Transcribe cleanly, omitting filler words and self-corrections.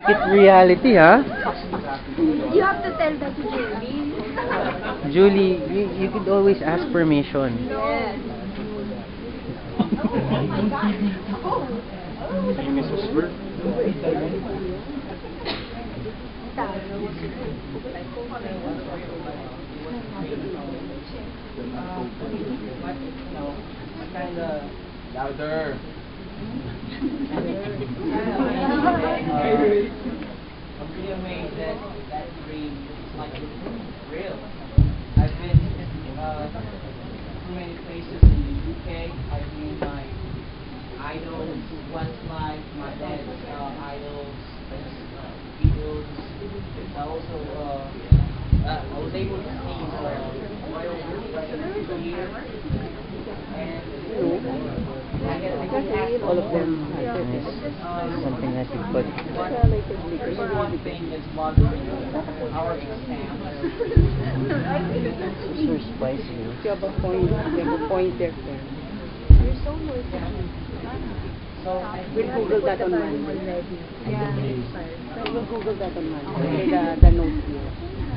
It's reality, huh? You have to tell that to Julie. Julie, you could always ask permission. Yes. Louder. I'm really amazed that that dream is like real. I've been to many places in the UK. I've seen my idols, Westlife, my dad's idols, Beatles. I was able to see Royal here, and All of them something that you put. There's one thing that's bothering our exams. So spicy. You have a point there. You're so working. So We'll Google that on Monday. Yeah. We'll Google that on Monday. The note here.